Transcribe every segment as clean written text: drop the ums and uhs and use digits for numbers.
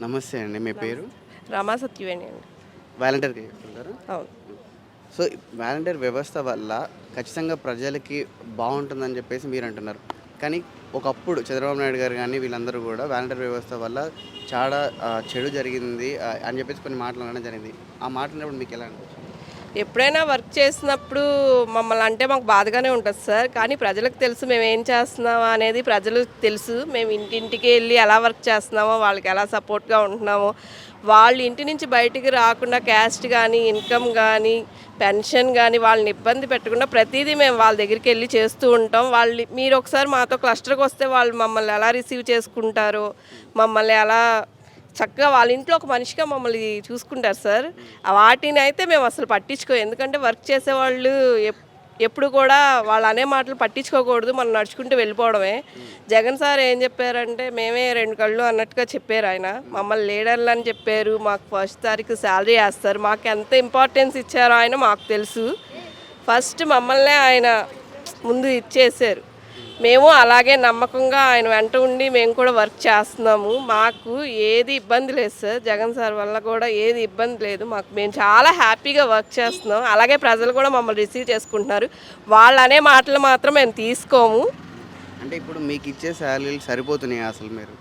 నమస్తే అండి. మీ పేరు? రమా సత్యవేణి అండి. వాలంటీర్‌గా చేస్తుంటారా? అవును. సో, వాలంటీర్ వ్యవస్థ వల్ల ఖచ్చితంగా ప్రజలకి బావుంటుందని చెప్పేసి మీరంటున్నారు. కానీ ఒకప్పుడు చంద్రబాబు నాయుడు గారు గానీ వీళ్ళందరూ గూడా వాలంటీర్ వ్యవస్థ వల్ల చాలా చెడు జరిగింది అని చెప్పేసి కొన్ని మాటలు అనడం జరిగింది. ఆ మాటలు విన్నప్పుడు మీకెలా అనిపించింది? ఎప్పుడైనా వర్క్ చేసినప్పుడు మమ్మల్ని అంటే మాకు బాధగానే ఉంటుంది సార్. కానీ ప్రజలకు తెలుసు మేము ఏం చేస్తున్నామో అనేది ప్రజలకు తెలుసు. మేము ఇంటింటికి వెళ్ళి ఎలా వర్క్ చేస్తున్నామో, వాళ్ళకి ఎలా సపోర్ట్‌గా ఉంటున్నామో, వాళ్ళు ఇంటి నుంచి బయటికి రాకుండా క్యాస్ట్ కానీ, ఇన్కమ్ కానీ, పెన్షన్ కానీ వాళ్ళని ఇబ్బంది పెట్టకుండా ప్రతీదీ మేము వాళ్ళ దగ్గరికి వెళ్ళి చేస్తూ ఉంటాం. మీరు ఒకసారి మాతో క్లస్టర్‌కి వస్తే వాళ్ళు మమ్మల్ని ఎలా రిసీవ్ చేసుకుంటారో, మమ్మల్ని ఎలా చక్కగా వాళ్ళ ఇంట్లో ఒక మనిషిగా మమ్మల్ని చూసుకుంటారు సార్. వాటిని అయితే మేము అసలు పట్టించుకోం. ఎందుకంటే వర్క్ చేసేవాళ్ళు ఎప్పుడు కూడా వాళ్ళు అనే మాటలు పట్టించుకోకూడదు. మనం నడుచుకుంటూ వెళ్ళిపోవడమే. జగన్ సార్ ఏం చెప్పారంటే మేమే 2 కళ్ళు అన్నట్టుగా చెప్పారు ఆయన. మమ్మల్ని లీడర్లు అని చెప్పారు. మాకు 1 తారీఖు శాలరీ వేస్తారు. మాకు ఎంత ఇంపార్టెన్స్ ఇచ్చారో ఆయన మాకు తెలుసు. ఫస్ట్ మమ్మల్నే ఆయన ముందు ఇచ్చేసారు. మేము అలాగే నమ్మకంగా ఆయన వెంట ఉండి మేము కూడా వర్క్ చేస్తున్నాము. మాకు ఏది ఇబ్బంది లేదు సార్. జగన్ సార్ వల్ల కూడా ఏది ఇబ్బంది లేదు. మేము చాలా హ్యాపీగా వర్క్ చేస్తున్నాం. అలాగే ప్రజలు కూడా మమ్మల్ని రిసీవ్ చేసుకుంటున్నారు. వాళ్ళు అనే మాటలు మాత్రం మేము తీసుకోము. అంటే ఇప్పుడు మీకు ఇచ్చే శాలరీలు సరిపోతున్నాయా అసలు మీరు?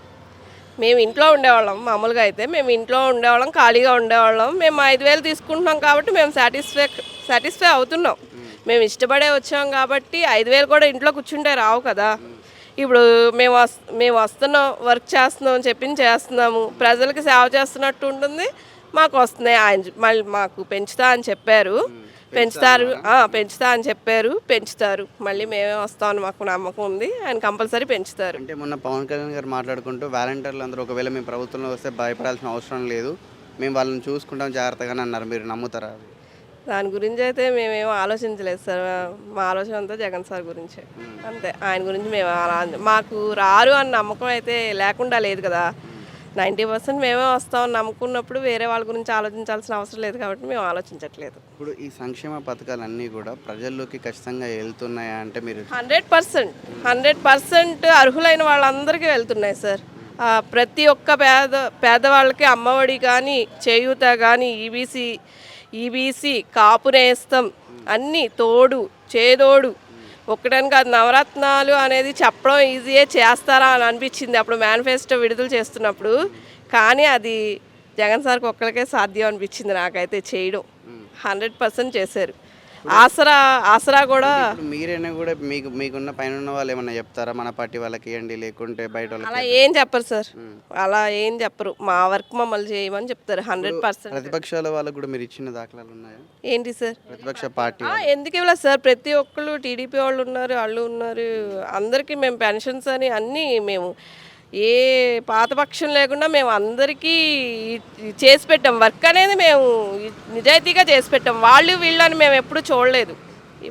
మేము ఇంట్లో ఉండేవాళ్ళం. మామూలుగా అయితే మేము ఇంట్లో ఉండేవాళ్ళం, ఖాళీగా ఉండేవాళ్ళం. మేము 5,000 తీసుకుంటున్నాం కాబట్టి మేము సాటిస్ఫై అవుతున్నాం. మేము ఇష్టపడే వచ్చాం కాబట్టి 5,000 కూడా ఇంట్లో కూర్చుంటే రావు కదా. ఇప్పుడు మేము వస్తున్నాం, వర్క్ చేస్తున్నాం, చేస్తున్నాము, ప్రజలకి సేవ చేస్తున్నట్టు ఉంటుంది. మాకు వస్తున్నాయి. ఆయన మళ్ళీ మాకు పెంచుతా అని చెప్పారు. పెంచుతా అని చెప్పారు. పెంచుతారు. మళ్ళీ మేమే వస్తామని మాకు నమ్మకం ఉంది. ఆయన కంపల్సరీ పెంచుతారు. అంటే మొన్న పవన్ కళ్యాణ్ గారు మాట్లాడుకుంటూ వాలంటీర్లు అందరూ ఒకవేళ మేము ప్రభుత్వంలో వస్తే భయపడాల్సిన అవసరం లేదు, మేము వాళ్ళని చూసుకుంటాం జాగ్రత్తగానే అన్నారు. మీరు నమ్ముతారా? దాని గురించి అయితే మేమేమో ఆలోచించలేదు సార్. మా ఆలోచన అంతా జగన్ సార్ గురించే. అంతే. ఆయన గురించి మేము మాకు రారు అని నమ్మకం అయితే లేకుండా లేదు కదా. 90% మేమే వస్తామని నమ్ముకున్నప్పుడు వేరే వాళ్ళ గురించి ఆలోచించాల్సిన అవసరం లేదు కాబట్టి మేము ఆలోచించట్లేదు. ఇప్పుడు ఈ సంక్షేమ పథకాలన్నీ కూడా ప్రజల్లోకి ఖచ్చితంగా వెళ్తున్నాయా అంటే మీరు? 100% అర్హులైన వాళ్ళందరికీ వెళ్తున్నాయి సార్. ప్రతి ఒక్క పేదవాళ్ళకి అమ్మఒడి కానీ, చేయూత కానీ, ఈబీసీ కాపు నేస్తం అన్నీ తోడు చేదోడు ఒక్కటని కాదు. నవరత్నాలు అనేది చెప్పడం ఈజీయే, చేస్తారా అని అనిపించింది అప్పుడు మేనిఫెస్టో విడుదల చేస్తున్నప్పుడు. కానీ అది జగన్ సార్కి ఒక్కరికే సాధ్యం అనిపించింది నాకైతే చేయడం. 100% చేశారు. ఆసరా కూడా మీరైనా కూడా మీకున్న పైన ఉన్న వాళ్ళు ఏమన్నా చెప్తారా మన పార్టీ వాళ్ళకి ఇవ్వండి లేకుంటే బయట వాళ్ళకి? అలా ఏం చెప్పరు సార్. అలా ఏం చెప్పరు. మా వర్క్ మమ్మల్ని చేయమని చెప్తారు. 100%. ప్రతిపక్షాల వాళ్ళకు కూడా మీరు ఇచ్చిన దాఖలాలు ఉన్నాయా? ఏంటి సార్? ప్రతిపక్ష పార్టీ ఎందుకు ఇవ్వలేదు సార్? ప్రతి ఒక్కళ్ళు టీడీపీ వాళ్ళు ఉన్నారు, వాళ్ళు ఉన్నారు. అందరికీ మేము పెన్షన్స్ అని అన్నీ మేము ఏ పాతపక్షం లేకుండా మేము అందరికీ చేసి పెట్టాం. వర్క్ అనేది మేము నిజాయితీగా చేసి పెట్టాం. వాళ్ళు వీళ్ళని మేము ఎప్పుడు చూడలేదు.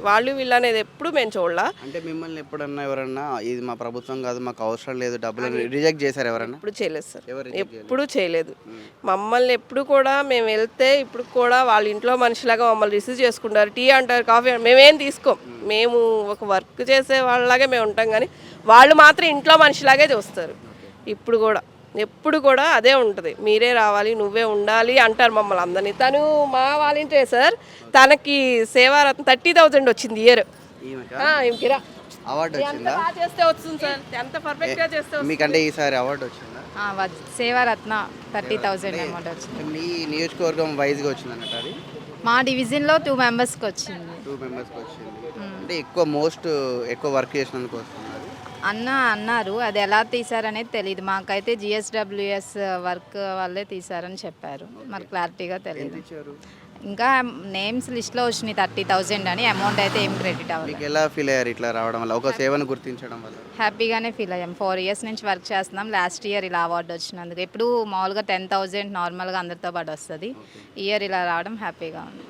వాళ్ళు వీళ్ళు అనేది ఎప్పుడు మేము చూడలా. అంటే మిమ్మల్ని ఎప్పుడన్నా ఎవరన్నా ఇది మా ప్రభుత్వం కాదు, మాకు అవసరం లేదు, డబ్బులు రిజెక్ట్ చేశారు ఎవరన్నా? ఎప్పుడు చేయలేదు సార్. ఎప్పుడు చేయలేదు. మమ్మల్ని ఎప్పుడు కూడా మేము వెళ్తే ఇప్పుడు కూడా వాళ్ళ ఇంట్లో మనిషిలాగా మమ్మల్ని రిసీవ్ చేసుకుంటారు. టీ అంటారు, కాఫీ మేమేం తీసుకోం. మేము ఒక వర్క్ చేసే వాళ్ళలాగే మేము ఉంటాం. కానీ వాళ్ళు మాత్రం ఇంట్లో మనిషిలాగే చూస్తారు. ఎప్పుడు కూడా అదే ఉంటుంది. మీరే రావాలి, నువ్వే ఉండాలి అంటారు మమ్మల్ని అందరినీ. తను మా వాలంటీరే సార్. తనకి సేవారత్న 30,000 వచ్చింది ఇయర్. అవార్డు వచ్చిందా? బాగా చేస్తే వస్తుంది సార్. ఎంత పర్ఫెక్ట్గా చేస్తే మీకంటే ఈసారి అవార్డు వచ్చిందా? సేవారత్న 30,000 అమౌంట్ వచ్చింది. మీ నియోజకవర్గం వైజ్గా వచ్చింది అన్నట్టు అది? మా డివిజన్లో 2 మెంబర్స్కి వచ్చింది. 2 మెంబర్స్కి వచ్చింది. అంటే ఎక్కువ వర్క్ చేసినందుకు వస్తున్నారు అన్నారు. అది ఎలా తీశారనేది తెలియదు మాకైతే. GSWS వర్క్ వాళ్ళే తీశారని చెప్పారు. మరి క్లారిటీగా తెలియదు. ఇంకా నేమ్స్ లిస్ట్లో వచ్చినాయి 30,000 అని. అమౌంట్ అయితే ఏం క్రెడిట్ అవ్వలేదు. ఎలా ఫీల్ అయ్యారు ఇట్లా రావడం వల్ల, ఒక సేవను గుర్తించడం వల్ల? హ్యాపీగానే ఫీల్ అయ్యాం. 4 ఇయర్స్ నుంచి వర్క్ చేస్తున్నాం. లాస్ట్ ఇయర్ ఇలా అవార్డు వచ్చినందుకు. ఎప్పుడు మామూలుగా 10,000 నార్మల్గా అందరితో పాటు వస్తుంది. ఇయర్ ఇలా రావడం హ్యాపీగా ఉంది.